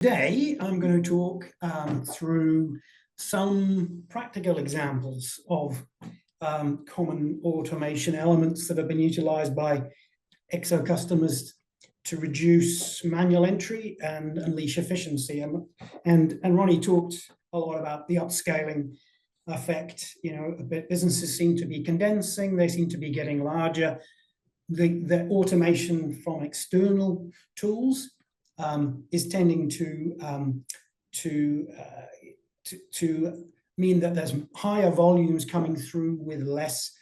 Today, I'm going to talk through some practical examples of common automation elements that have been utilized by Exo customers to reduce manual entry and unleash efficiency. And Ronnie talked a lot about the upscaling effect. You know, businesses seem to be condensing, they seem to be getting larger. The automation from external tools is tending to mean that there's higher volumes coming through with less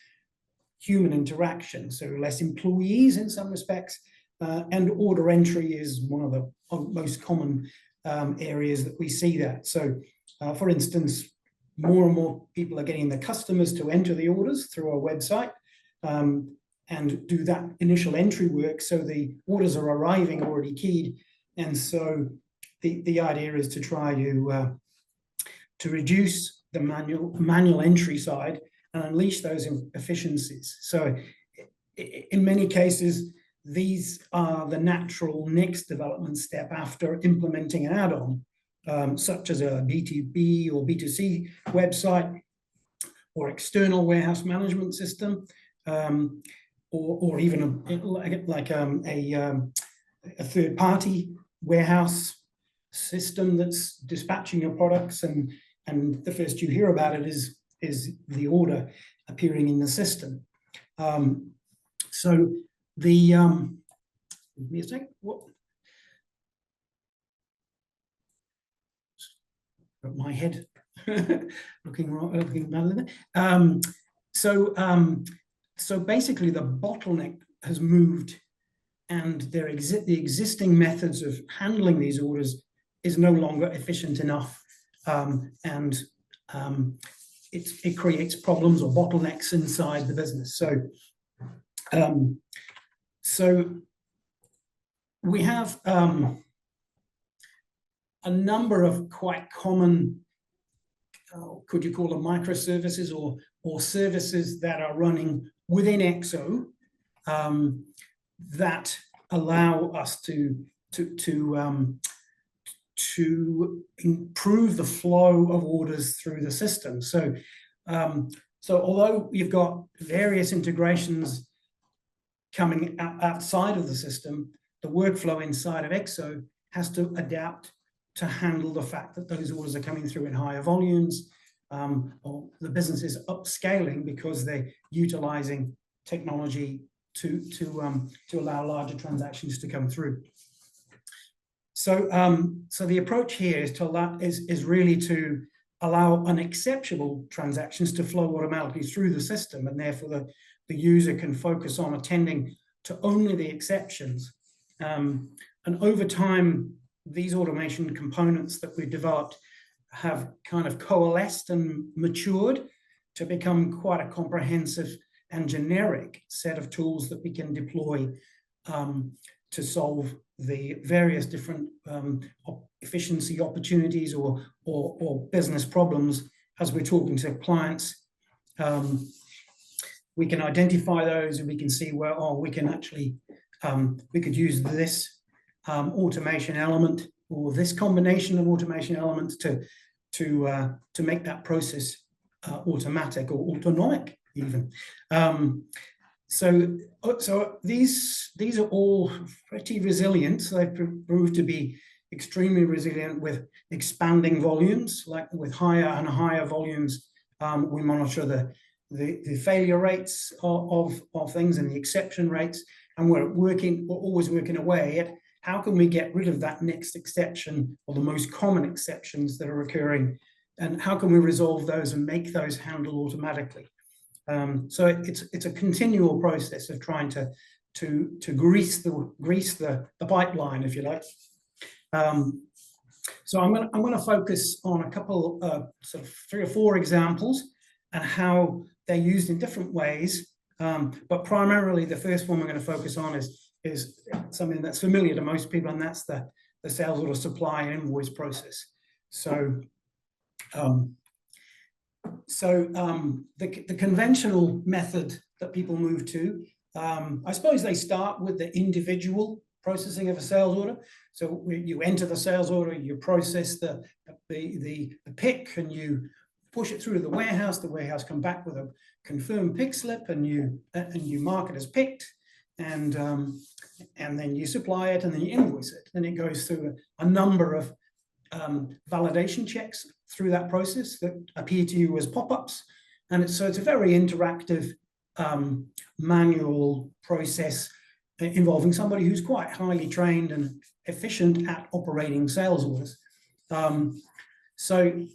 human interaction, so less employees in some respects, and order entry is one of the most common areas that we see that. So, for instance, more and more people are getting the customers to enter the orders through our website, and do that initial entry work, so the orders are arriving already keyed. And so the idea is to try to reduce the manual entry side and unleash those efficiencies. So in many cases, these are the natural next development step after implementing an add-on, such as a B2B or B2C website or external warehouse management system, or even a third-party warehouse system that's dispatching your products, and the first you hear about it is the order appearing in the system. So the give me a sec. What? Got my head looking badly there. So basically, the bottleneck has moved, and the existing methods of handling these orders is no longer efficient enough, and it creates problems or bottlenecks inside the business. So we have a number of quite common, could you call them microservices or services that are running within Exo, that allow us to improve the flow of orders through the system. So although you've got various integrations coming outside of the system, the workflow inside of Exo has to adapt to handle the fact that those orders are coming through in higher volumes, or the business is upscaling because they're utilizing technology to allow larger transactions to come through. So the approach here is really to allow unexceptional transactions to flow automatically through the system, and therefore the user can focus on attending to only the exceptions. And over time, these automation components that we've developed have kind of coalesced and matured to become quite a comprehensive and generic set of tools that we can deploy to solve the various different efficiency opportunities or business problems as we're talking to clients. We can identify those, and we can see where we can actually we could use this automation element or this combination of automation elements to make that process automatic or autonomic even. So these are all pretty resilient. So they've proved to be extremely resilient with expanding volumes. Like with higher and higher volumes, we monitor the failure rates of things and the exception rates, and we're always working away at how can we get rid of that next exception or the most common exceptions that are occurring, and how can we resolve those and make those handle automatically. So it's a continual process of trying to grease the pipeline, if you like. So I'm going to focus on a couple sort of 3 or 4 examples and how they're used in different ways. But primarily, the first one we're going to focus on is something that's familiar to most people, and that's the sales order supply and invoice process. So the conventional method that people move to, I suppose they start with the individual processing of a sales order. So you enter the sales order, you process the pick, and you push it through to the warehouse. The warehouse come back with a confirmed pick slip, and you mark it as picked, and then you supply it, and then you invoice it. Then it goes through a number of validation checks through that process that appear to you as pop-ups, and it's a very interactive manual process involving somebody who's quite highly trained and efficient at operating sales orders. So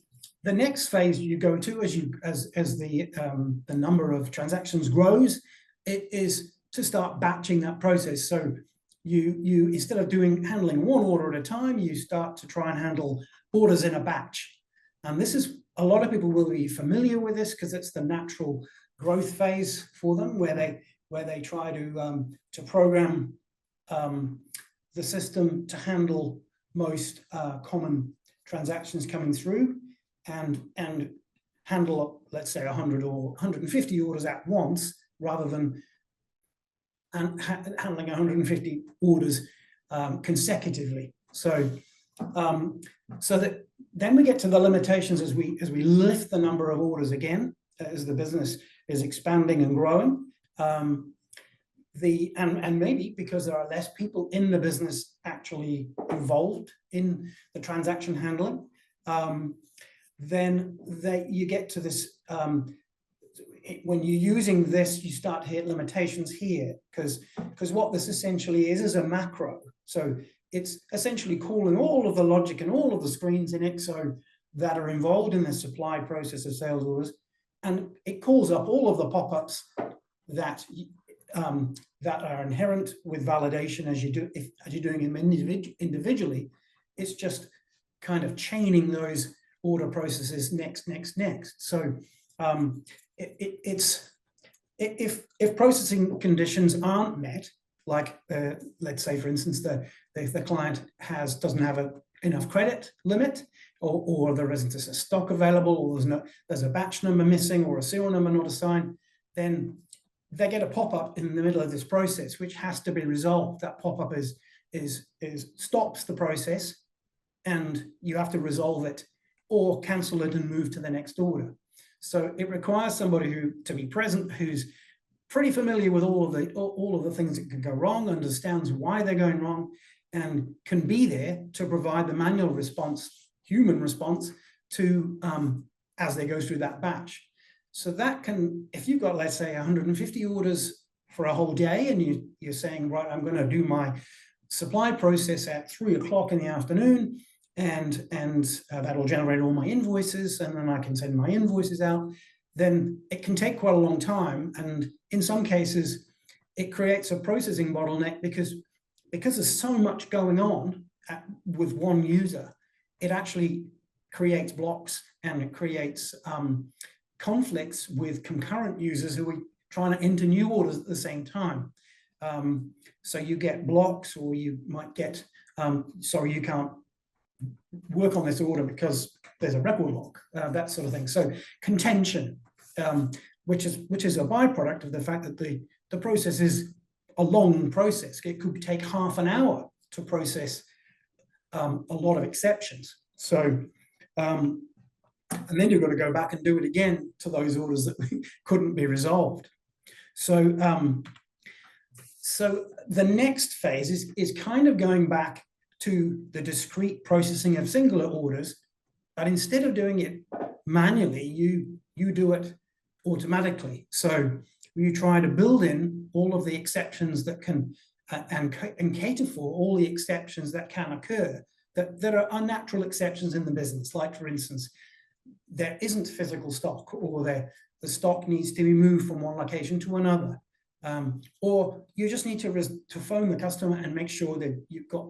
the next phase you go to as the number of transactions grows, it is to start batching that process. So you instead of handling one order at a time, you start to try and handle orders in a batch. And this is, a lot of people will be familiar with this because it's the natural growth phase for them, where they try to program the system to handle most common transactions coming through, and handle, let's say, 100 or 150 orders at once, rather than handling 150 orders consecutively. So that then we get to the limitations as we lift the number of orders again, as the business is expanding and growing. And maybe because there are less people in the business actually involved in the transaction handling, then you get to this, when you're using this, you start to hit limitations here, because what this essentially is a macro. So it's essentially calling all of the logic and all of the screens in Exo that are involved in the supply process of sales orders, and it calls up all of the pop-ups that are inherent with validation as you're doing them individually. It's just kind of chaining those order processes next. So if processing conditions aren't met, like let's say, for instance, the client doesn't have enough credit limit, or there isn't a stock available, or there's a batch number missing, or a serial number not assigned, then they get a pop-up in the middle of this process, which has to be resolved. That pop-up stops the process, and you have to resolve it or cancel it and move to the next order. So it requires somebody to be present, who's pretty familiar with all of the things that could go wrong, understands why they're going wrong, and can be there to provide the manual response, human response, to as they go through that batch. So that can, if you've got, let's say, 150 orders for a whole day, and you're saying, right, I'm going to do my supply process at 3 o'clock in the afternoon, and that'll generate all my invoices, and then I can send my invoices out, then it can take quite a long time. And in some cases, it creates a processing bottleneck because there's so much going on with one user. It actually creates blocks, and it creates conflicts with concurrent users who are trying to enter new orders at the same time. So you get blocks, or you might get, sorry, you can't work on this order because there's a record lock, that sort of thing. So contention, which is a byproduct of the fact that the process is a long process. It could take half an hour to process a lot of exceptions. So, and then you've got to go back and do it again to those orders that couldn't be resolved. So, so the next phase is kind of going back to the discrete processing of singular orders, but instead of doing it manually, you do it automatically. So you try to build in all of the exceptions that can and cater for all the exceptions that can occur, that are unnatural exceptions in the business. Like, for instance, there isn't physical stock, or the stock needs to be moved from one location to another, or you just need to phone the customer and make sure that you've got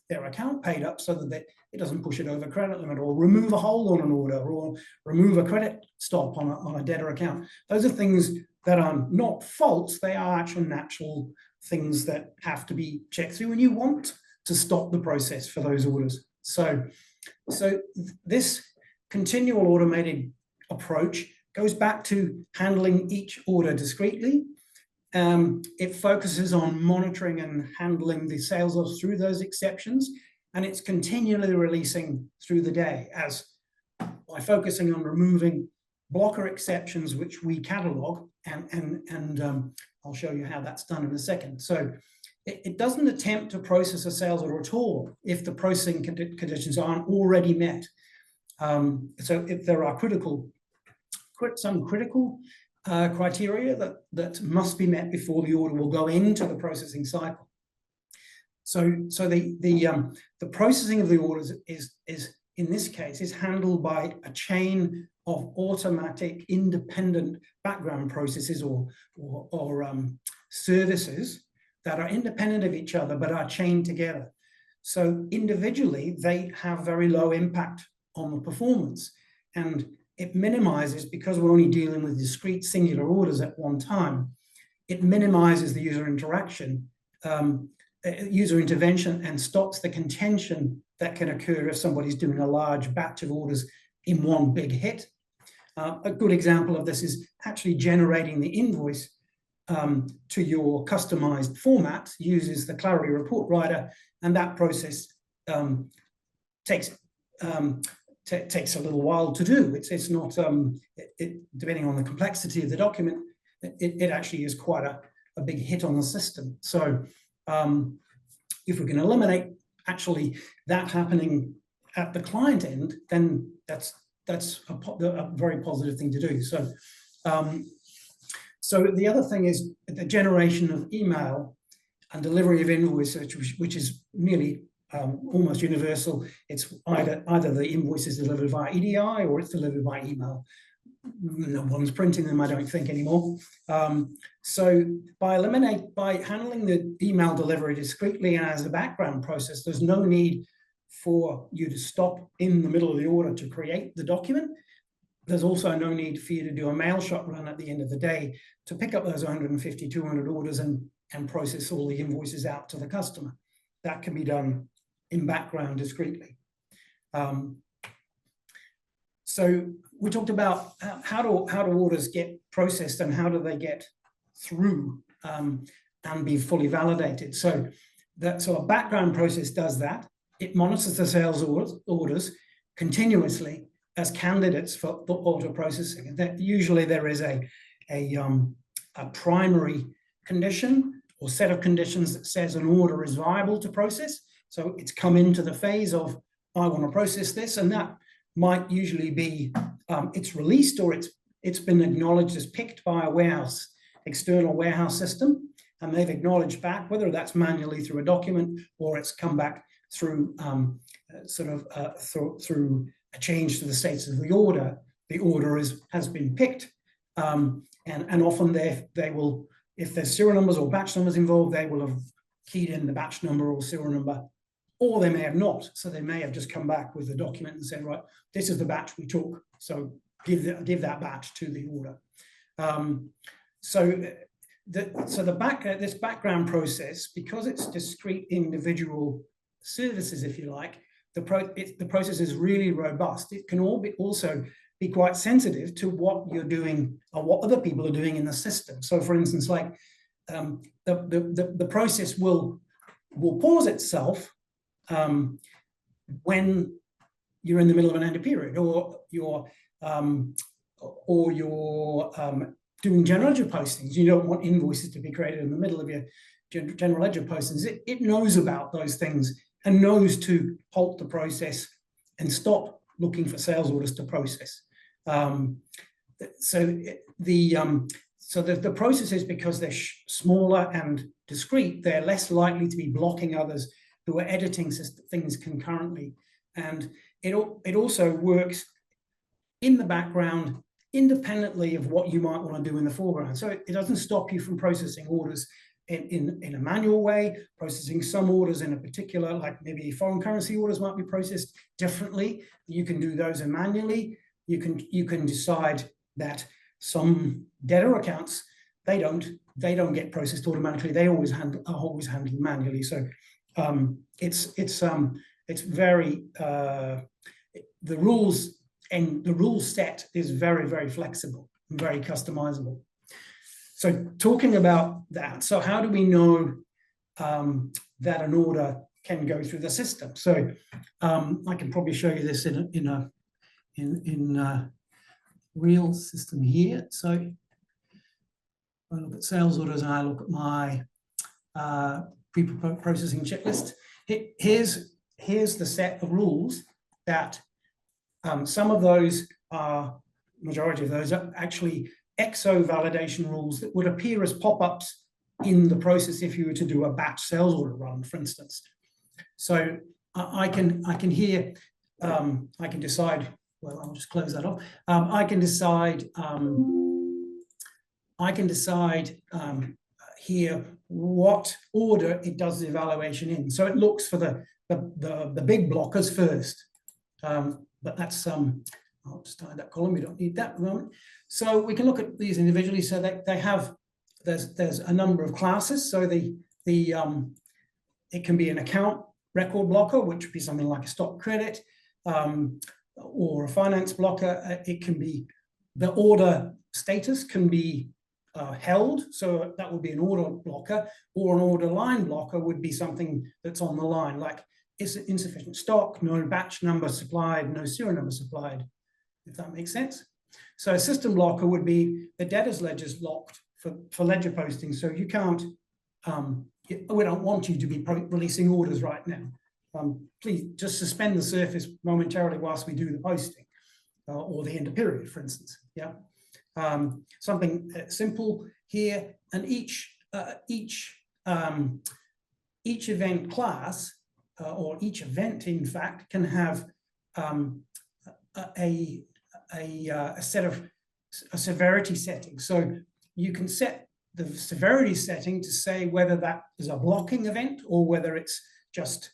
their account paid up so that it doesn't push it over credit limit, or remove a hold on an order, or remove a credit stop on a debtor account. Those are things that are not faults, they are actual natural things that have to be checked through, and you want to stop the process for those orders. So this continual automated approach goes back to handling each order discreetly, It focuses on monitoring and handling the sales orders through those exceptions, and it's continually releasing through the day by focusing on removing blocker exceptions, which we catalog, and I'll show you how that's done in a second. So it doesn't attempt to process a sales order at all if the processing conditions aren't already met. So if there are some critical criteria that must be met before the order will go into the processing cycle. So the processing of the orders is in this case is handled by a chain of automatic independent background processes or services that are independent of each other but are chained together. So individually they have very low impact on the performance, and it minimizes, because we're only dealing with discrete singular orders at one time, it minimizes the user interaction, user intervention, and stops the contention that can occur if somebody's doing a large batch of orders in one big hit. A good example of this is actually generating the invoice to your customized format uses the Clarity Report Writer, and that process takes a little while to do. It's not, depending on the complexity of the document, it actually is quite a big hit on the system. So if we can eliminate actually that happening at the client end, then that's a very positive thing to do. So so the other thing is the generation of email and delivery of invoices, which is nearly almost universal. It's either the invoice is delivered via EDI or it's delivered by email. No one's printing them, I don't think, anymore. So by handling the email delivery discreetly and as a background process, there's no need for you to stop in the middle of the order to create the document. There's also no need for you to do a mail shot run at the end of the day to pick up those 150, 200 orders and process all the invoices out to the customer. That can be done in background discreetly. So we talked about how do orders get processed and how do they get through and be fully validated. So a background process does that. It monitors the sales orders continuously as candidates for auto processing. And that usually there is a primary condition or set of conditions that says an order is viable to process. So it's come into the phase of, I want to process this, and that might usually be it's released or it's been acknowledged as picked by a external warehouse system, and they've acknowledged back, whether that's manually through a document or it's come back through through a change to the status of the order. The order has been picked, and often they will, if there's serial numbers or batch numbers involved, they will have keyed in the batch number or serial number, or they may have not. So they may have just come back with the document and said, right, this is the batch we took, so give that batch to the order. This background process, because it's discrete individual services, if you like, the process is really robust. It can also be quite sensitive to what you're doing or what other people are doing in the system. So for instance, like the process will pause itself when you're in the middle of an end of period, or you're doing general ledger postings. You don't want invoices to be created in the middle of your general ledger postings. It knows about those things and knows to halt the process and stop looking for sales orders to process. So the processes, because they're smaller and discrete, they're less likely to be blocking others who are editing things concurrently. And it also works in the background independently of what you might want to do in the foreground. So it doesn't stop you from processing orders in a manual way, processing some orders in a particular, like maybe foreign currency orders might be processed differently. You can do those manually. You can decide that some debtor accounts, they don't get processed automatically. They always are always handled manually. So it's very the rules set is very, very flexible and very customizable. So talking about that, so how do we know that an order can go through the system? So I can probably show you this in a real system here. So I look at sales orders and I look at my pre-processing checklist. Here's the set of rules that some of those are, majority of those are actually Exo validation rules that would appear as pop-ups in the process if you were to do a batch sales order run, for instance. So I can decide, well, I'll just close that off. I can decide here what order it does the evaluation in. So it looks for the big blockers first. But that's I'll just hide that column. We don't need that at the moment. So we can look at these individually. So that they have there's a number of classes. So it can be an account record blocker, which would be something like a stock credit, or a finance blocker. It can be the order status can be held, so that would be an order blocker, or an order line blocker would be something that's on the line, like is it insufficient stock, no batch number supplied, no serial number supplied, if that makes sense. So a system blocker would be the debtors ledger's locked for ledger posting, so you can't, we don't want you to be releasing orders right now. Please just suspend the surface momentarily whilst we do the posting, or the end of period, for instance. Yeah, something simple here, and each event class or each event, in fact, can have a set of a severity setting. So you can set the severity setting to say whether that is a blocking event or whether it's just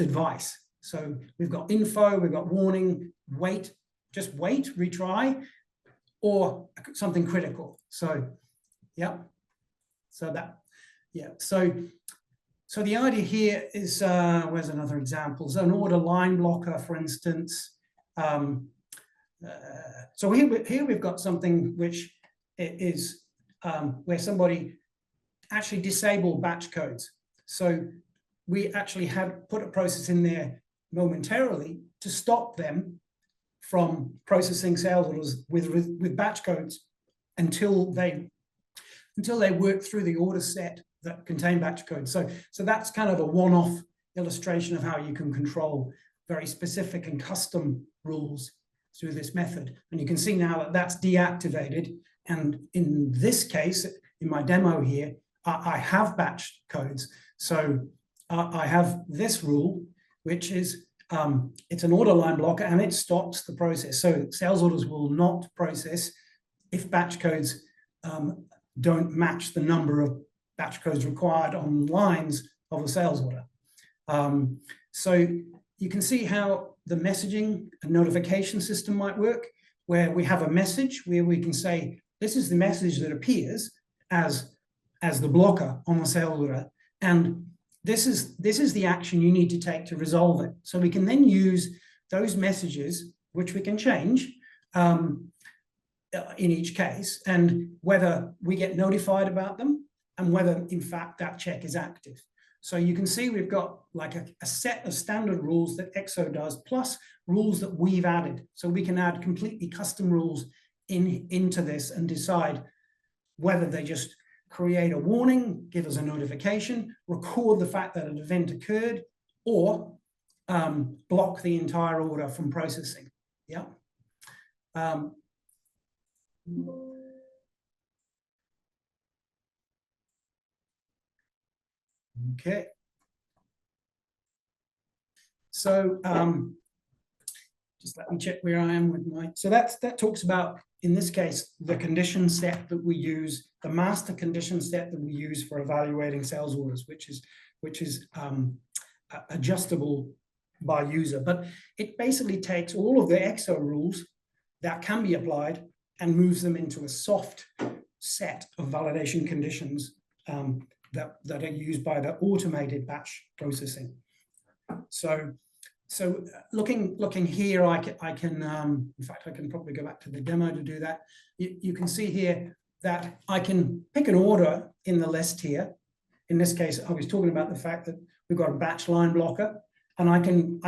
advice. So we've got info, we've got warning, wait, just wait, retry, or something critical. So yeah, so that, yeah, so the idea here is, where's another example? So an order line blocker, for instance. So here we've got something which is where somebody actually disabled batch codes. So we actually had put a process in there momentarily to stop them from processing sales orders with batch codes until they work through the order set that contain batch codes. So that's kind of a one-off illustration of how you can control very specific and custom rules through this method. And you can see now that that's deactivated. And in this case, in my demo here, I have batch codes. So I have this rule, which is it's an order line blocker and it stops the process. So sales orders will not process if batch codes don't match the number of batch codes required on lines of a sales order. So you can see how the messaging and notification system might work, where we have a message where we can say, this is the message that appears as the blocker on the sales order. And this is the action you need to take to resolve it. So we can then use those messages, which we can change in each case, and whether we get notified about them and whether, in fact, that check is active. So you can see we've got like a set of standard rules that Exo does, plus rules that we've added. So we can add completely custom rules into this and decide whether they just create a warning, give us a notification, record the fact that an event occurred, or block the entire order from processing. Yeah. Okay. So just let me check where I am with my, so that talks about, in this case, the condition set that we use, the master condition set that we use for evaluating sales orders, which is adjustable by user. But it basically takes all of the Exo rules that can be applied and moves them into a soft set of validation conditions that are used by the automated batch processing. So looking here, I can in fact, I can probably go back to the demo to do that. You can see here, that I can pick an order in the list here. In this case, I was talking about the fact that we've got a batch line blocker, and I can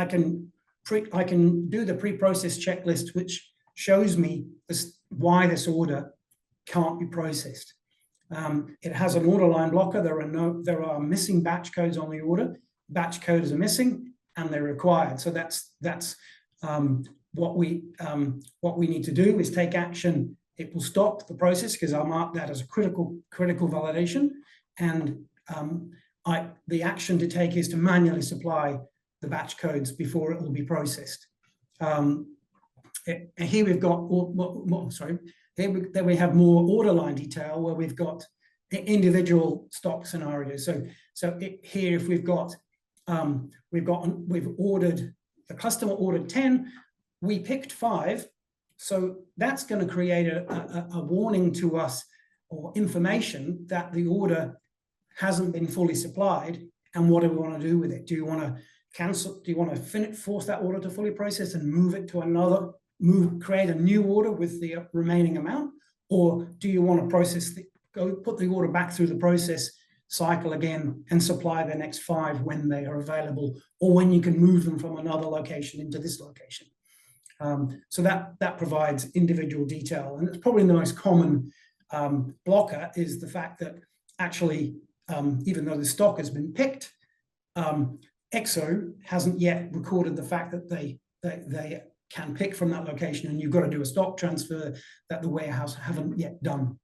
do the pre-process checklist, which shows me why this order can't be processed. It has an order line blocker. There are missing batch codes on the order. Batch codes are missing, and they're required. So that's what we need to do is take action. It will stop the process because I'll mark that as a critical validation, and the action to take is to manually supply the batch codes before it will be processed. Here we've got Then we have more order line detail where we've got individual stock scenarios. Here, if we've ordered, the customer ordered 10, we picked 5. So that's going to create a warning to us or information that the order hasn't been fully supplied. And what do we want to do with it? Do you want to cancel? Do you want to force that order to fully process and move it to create a new order with the remaining amount? Or do you want to put the order back through the process cycle again and supply the next 5 when they are available, or when you can move them from another location into this location? So that provides individual detail. And it's probably the most common blocker is the fact that actually, even though the stock has been picked, Exo hasn't yet recorded the fact that they can pick from that location, and you've got to do a stock transfer that the warehouse haven't yet done.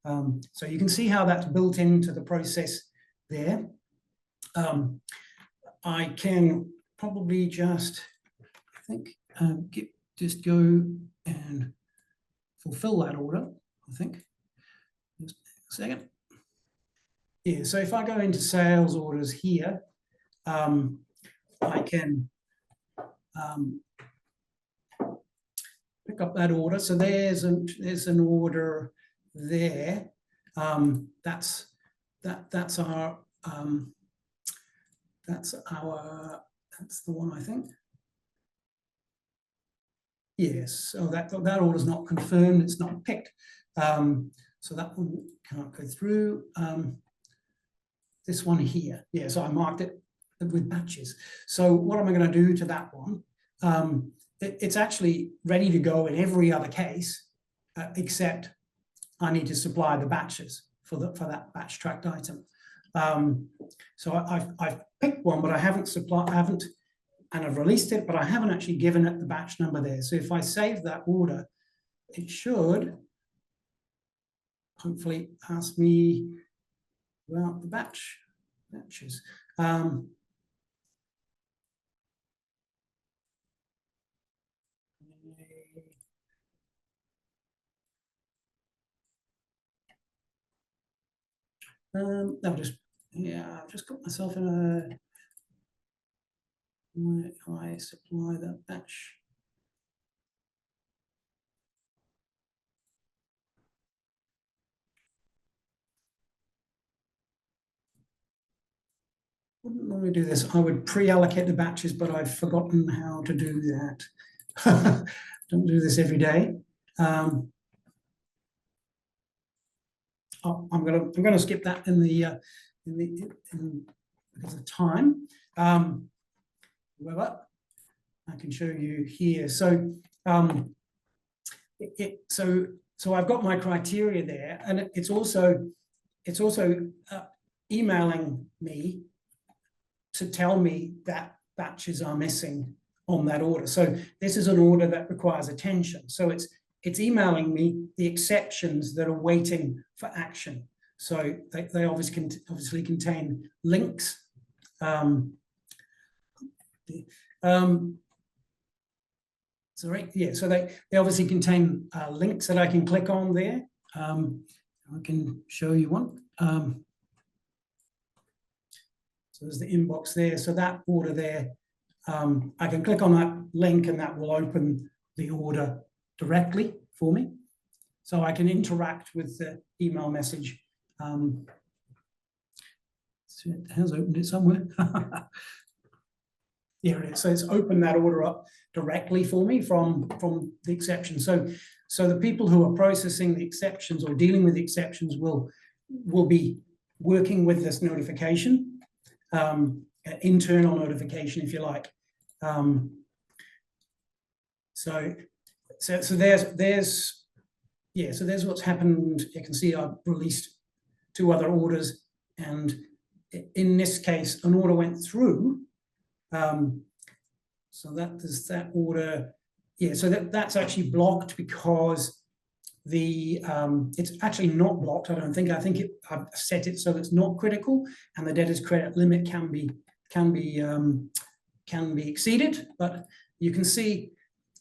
So you can see how that's built into the process there. I can probably just, just go and fulfill that order, I think. Just a second. Yeah, so if I go into sales orders here, I can pick up that order. So there's an order there. That's the one, I think. Yes, so that order is not confirmed, it's not picked. So that one can't go through. This one here, yeah, so I marked it with batches. So what am I going to do to that one? It's actually ready to go in every other case, except I need to supply the batches for that batch tracked item. So I've picked one, but I haven't and I've released it, but I haven't actually given it the batch number there. So if I save that order, it should hopefully ask me about the batches. I've just got myself in a. I supply that batch. Wouldn't normally do this. I would pre-allocate the batches, but I've forgotten how to do that. Don't do this every day. I'm gonna skip that because of time. However, I can show you here. So so I've got my criteria there, and it's also emailing me to tell me that batches are missing on that order. So this is an order that requires attention. So it's emailing me the exceptions that are waiting for action. So they obviously contain links. Sorry, yeah, so they obviously contain links that I can click on there. I can show you one. So there's the inbox there. So that order there, I can click on that link and that will open the order directly for me. So I can interact with the email message. So it has opened it somewhere. Here it is. So it's opened that order up directly for me from the exception. So So the people who are processing the exceptions or dealing with the exceptions will be working with this notification, internal notification, if you like. So there's what's happened. You can see I've released 2 other orders, and in this case, an order went through. So there's that order. Yeah, so that's actually blocked because it's actually not blocked. I don't think. I think I've set it so it's not critical, and the debtor's credit limit can be exceeded. But you can see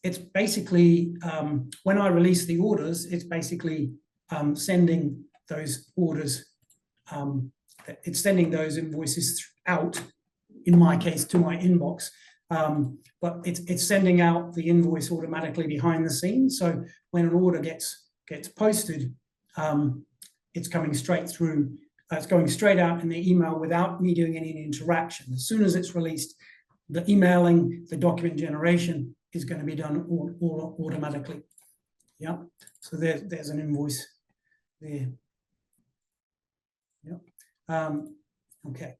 it's basically when I release the orders, it's basically sending those orders. It's sending those invoices out, in my case, to my inbox. But it's sending out the invoice automatically behind the scenes. So when an order gets posted, it's coming straight through. It's going straight out in the email without me doing any interaction. As soon as it's released, the emailing, the document generation is going to be done all automatically. Yeah. So there's an invoice there. Yeah. Okay.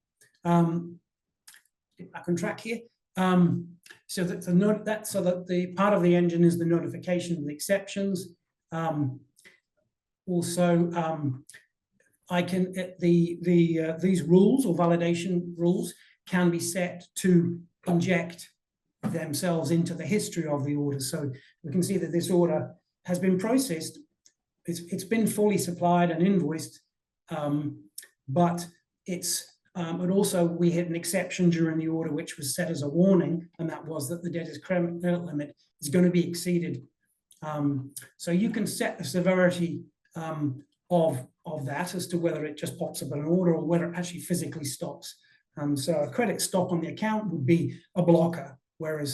Get back on track here. So that the part of the engine is the notification of the exceptions. Also, I can these rules or validation rules can be set to inject themselves into the history of the order. So we can see that this order has been processed. It's been fully supplied and invoiced, but but also we had an exception during the order which was set as a warning, and that was that the debtor's credit limit is going to be exceeded. So you can set the severity of that as to whether it just pops up in an order or whether it actually physically stops. So a credit stop on the account would be a blocker, whereas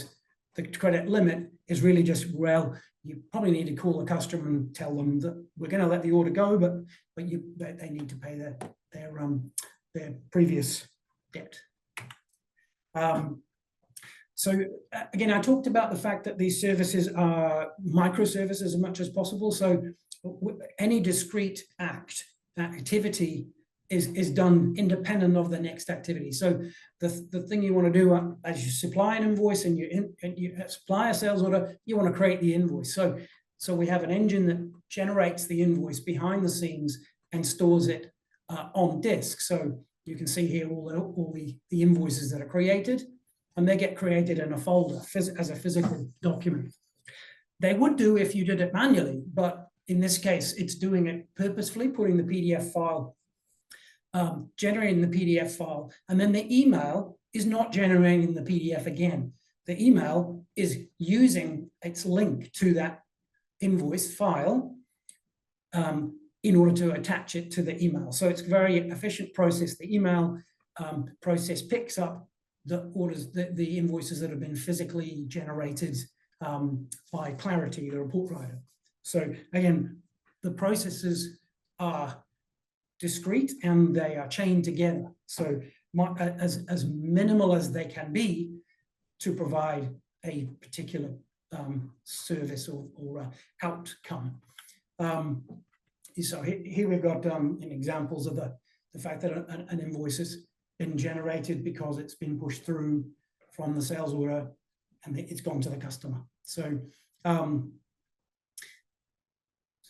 the credit limit is really just, well, you probably need to call the customer and tell them that we're going to let the order go, but they need to pay their previous debt. So again, I talked about the fact that these services are microservices as much as possible. So any discrete activity is done independent of the next activity. So the thing you want to do as you supply an invoice and you supply a sales order, you want to create the invoice. So we have an engine that generates the invoice behind the scenes and stores it on disk. So you can see here all the invoices that are created, and they get created in a folder as a physical document. They would do if you did it manually, but in this case, it's doing it purposefully, putting the PDF file, generating the PDF file, and then the email is not generating the PDF again. The email is using its link to that invoice file in order to attach it to the email. So it's a very efficient process. The email process picks up the orders, the invoices that have been physically generated by Clarity, the report writer. So again, the processes are discrete and they are chained together. So as minimal as they can be to provide a particular service or outcome. So here we've got examples of the fact that an invoice has been generated because it's been pushed through from the sales order and it's gone to the customer. So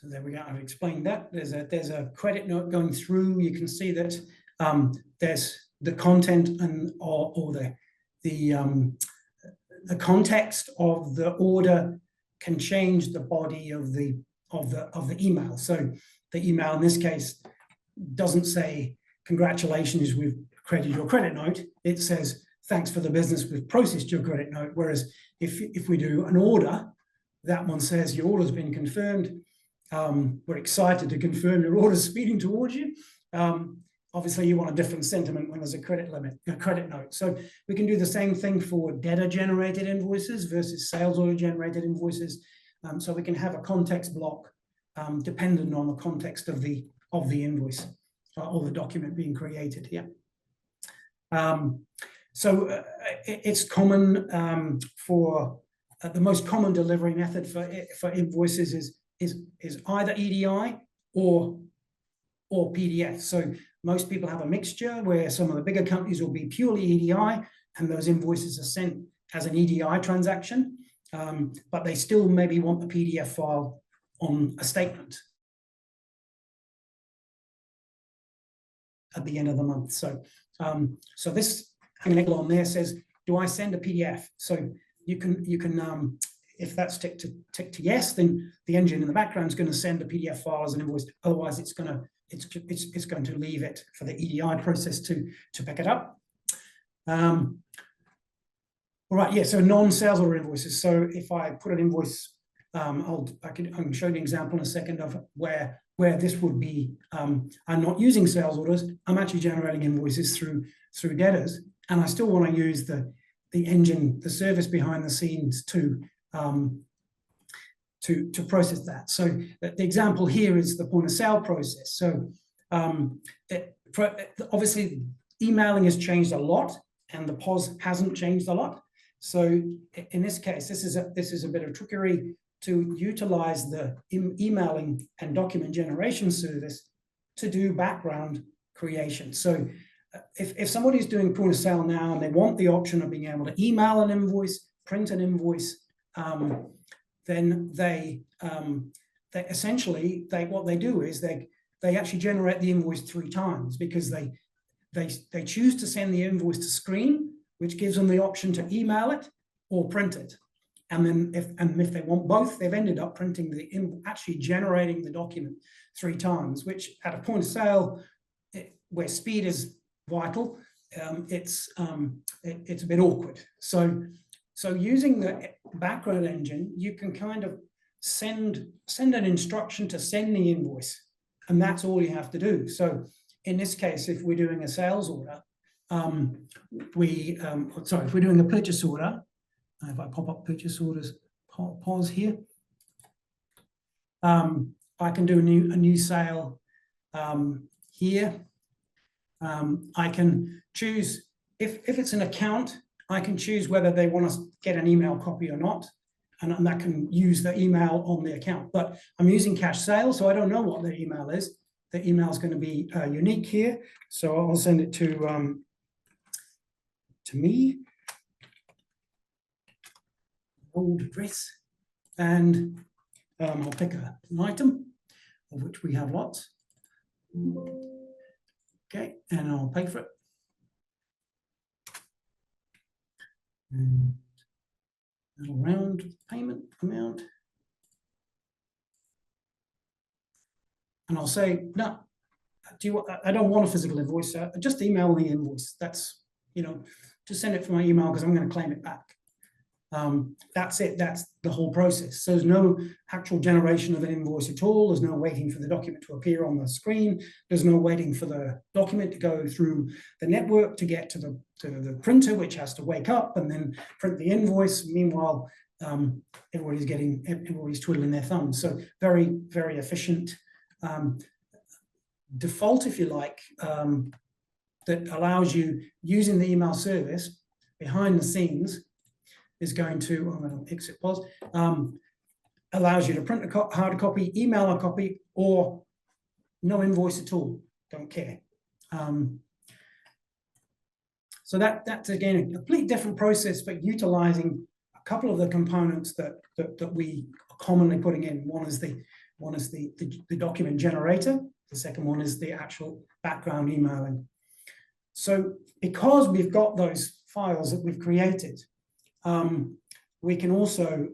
so there we go. I've explained that. There's a credit note going through. You can see that there's the content and or the context of the order can change the body of the email. So the email in this case doesn't say congratulations, we've credited your credit note. It says thanks for the business, we've processed your credit note. Whereas if we do an order, that one says your order's been confirmed. We're excited to confirm your order's speeding towards you. Obviously, you want a different sentiment when there's a credit note. So we can do the same thing for debtor-generated invoices versus sales order-generated invoices. So we can have a context block dependent on the context of the invoice or the document being created here. So it's common for the most common delivery method for invoices is is either EDI or PDF. So most people have a mixture where some of the bigger companies will be purely EDI, and those invoices are sent as an EDI transaction, but they still maybe want the PDF file on a statement at the end of the month. So, so this angle on there says, do I send a PDF? So you can if that's ticked to yes, then the engine in the background is going to send a PDF file as an invoice. Otherwise, it's going to leave it for the EDI process to pick it up. All right, yeah. So non-sales order invoices. So if I put an invoice, I can show you an example in a second of where this would be. I'm not using sales orders. I'm actually generating invoices through debtors, and I still want to use the engine, the service behind the scenes to process that. So the example here is the point of sale process. So obviously emailing has changed a lot, and the POS hasn't changed a lot. So in this case, this is a bit of trickery to utilize the emailing and document generation service to do background creation. So if somebody's doing point of sale now and they want the option of being able to email an invoice, print an invoice, then they essentially what they do is they actually generate the invoice 3 times, because they choose to send the invoice to screen, which gives them the option to email it or print it. And then if they want both, they've ended up printing actually generating the document 3 times, which at a point of sale where speed is vital, it's a bit awkward. So using the background engine, you can kind of send an instruction to send the invoice, and that's all you have to do. So in this case, if we're doing a sales order, if we're doing a purchase order, if I pop up purchase orders, pause here, I can do a new sale here. I can choose, if it's an account, I can choose whether they want to get an email copy or not, and that can use the email on the account. But I'm using cash sales, so I don't know what their email is. The email is going to be unique here, so I'll send it to me, old address, and I'll pick an item of which we have lots. Okay, and I'll pay for it. And little round payment amount. And I'll say, no, I don't want a physical invoice. Just email the invoice. That's, just send it from my email because I'm going to claim it back. That's it. That's the whole process. So there's no actual generation of an invoice at all. There's no waiting for the document to appear on the screen. There's no waiting for the document to go through the network to get to the printer, which has to wake up and then print the invoice. Meanwhile, everybody's twiddling their thumbs. So very, very efficient default, if you like, that allows you, using the email service behind the scenes, is going to, I'm going to exit pause, allows you to print a hard copy, email a copy, or no invoice at all, don't care. So that's, again, a completely different process, but utilizing a couple of the components that we are commonly putting in. One is the document generator. The second one is the actual background emailing. So because we've got those files that we've created, we can also,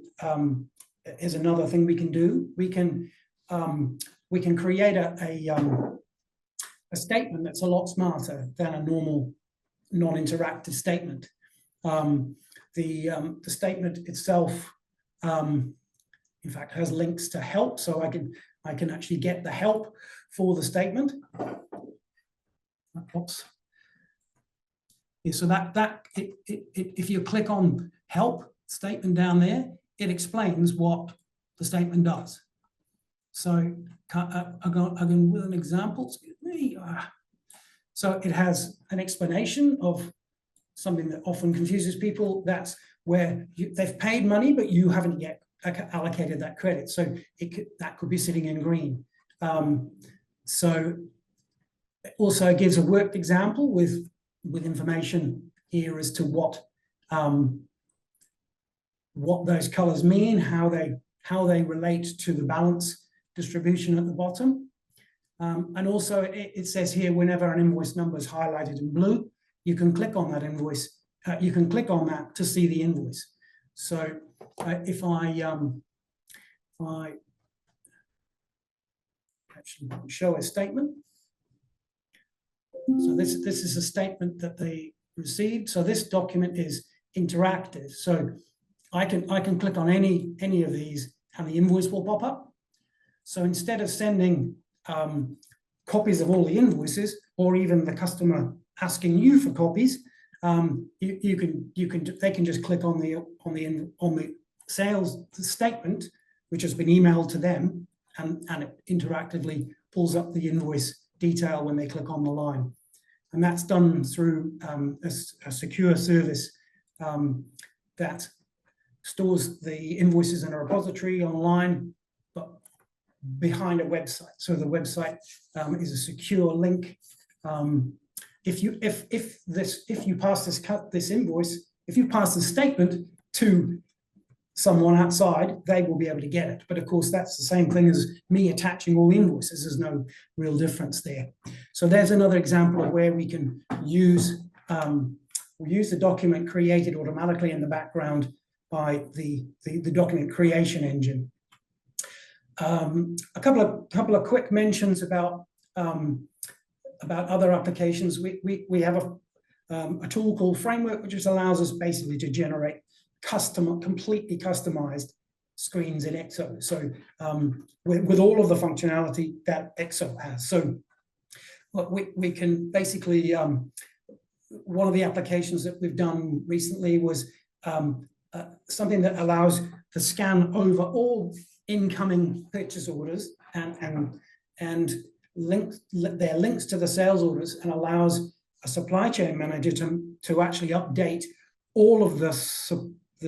is another thing we can do. We can create a statement that's a lot smarter than a normal non-interactive statement. The statement itself, in fact, has links to help, so I can actually get the help for the statement. Oops. Yeah, so if you click on help statement down there, it explains what the statement does. So I can with an example, excuse me. So it has an explanation of something that often confuses people. That's where they've paid money, but you haven't yet allocated that credit. So that could be sitting in green. So it also gives a worked example with information here as to what those colors mean, how they relate to the balance distribution at the bottom. And also it says here, whenever an invoice number is highlighted in blue, you can click on that invoice. You can click on that to see the invoice. So if I actually show a statement. So this is a statement that they received. So this document is interactive. So I can click on any of these and the invoice will pop up. So instead of sending copies of all the invoices, or even the customer asking you for copies, they can just click on the sales statement, which has been emailed to them, and it interactively pulls up the invoice detail when they click on the line. And that's done through a secure service that stores the invoices in a repository online, but behind a website. So the website is a secure link. If you pass this invoice, if you pass the statement to someone outside, they will be able to get it. But of course, that's the same thing as me attaching all the invoices. There's no real difference there. So there's another example of where we can use the document created automatically in the background by the document creation engine. A couple of quick mentions about other applications. We have a tool called Framework, which just allows us basically to generate completely customized screens in Exo. So with all of the functionality that Exo has. So we can basically, one of the applications that we've done recently was something that allows to scan over all incoming purchase orders and their links to the sales orders, and allows a supply chain manager to actually update all of the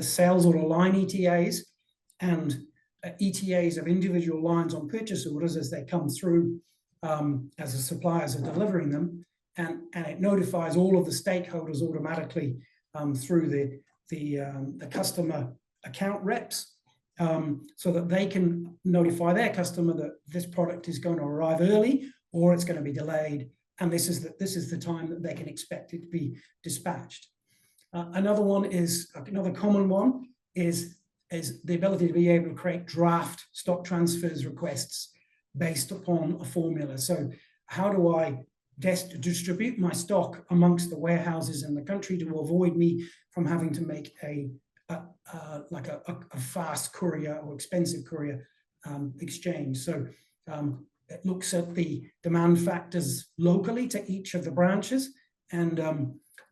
sales order line ETAs and ETAs of individual lines on purchase orders as they come through, as the suppliers are delivering them, and it notifies all of the stakeholders automatically through the customer account reps, so that they can notify their customer that this product is going to arrive early or it's going to be delayed, and this is the time that they can expect it to be dispatched. Another common one is the ability to be able to create draft stock transfers requests based upon a formula. So how do I distribute my stock amongst the warehouses in the country to avoid me from having to make a fast courier or expensive courier exchange? So it looks at the demand factors locally to each of the branches and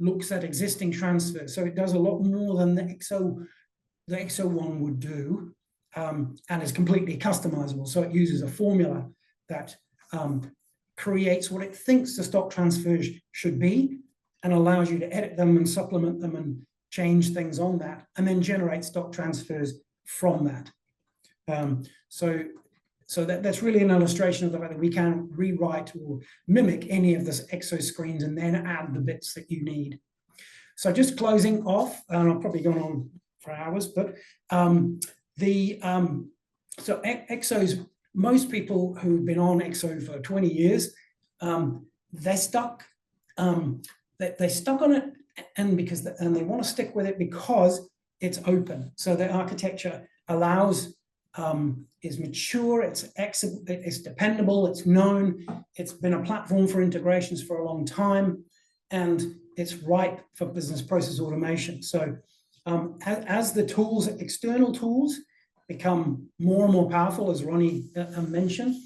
looks at existing transfers. So it does a lot more than the Exo one would do, and is completely customizable. So it uses a formula that creates what it thinks the stock transfers should be, and allows you to edit them and supplement them and change things on that, and then generate stock transfers from that. So that's really an illustration of the fact that we can rewrite or mimic any of this Exo screens and then add the bits that you need. So just closing off, and I've probably gone on for hours, but so Exos, most people who've been on Exo for 20 years, they're stuck. They're stuck on it, and they want to stick with it because it's open. So the architecture allows, is mature, it's dependable, it's known, it's been a platform for integrations for a long time, and it's ripe for business process automation. So as the tools, external tools, become more and more powerful, as Ronnie mentioned,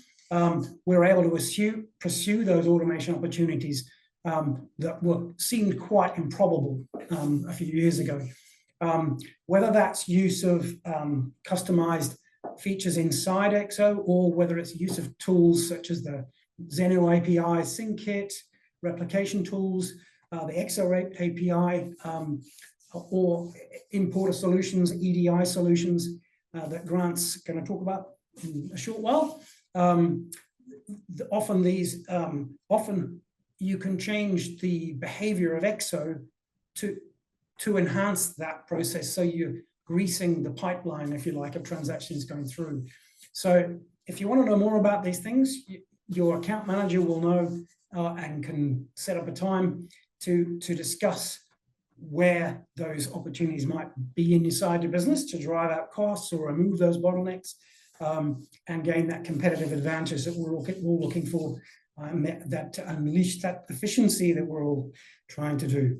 we're able to pursue those automation opportunities that seemed quite improbable a few years ago. Whether that's use of customized features inside Exo, or whether it's use of tools such as the Xeno API, SyncKit, replication tools, the Exo API, or importer solutions, EDI solutions. that Grant's going to talk about in a short while. Often you can change the behavior of Exo to enhance that process. So you're greasing the pipeline, if you like, of transactions going through. So if you want to know more about these things, your account manager will know and can set up a time to discuss where those opportunities might be inside your business to drive out costs or remove those bottlenecks, and gain that competitive advantage that we're all looking for, that to unleash that efficiency that we're all trying to do.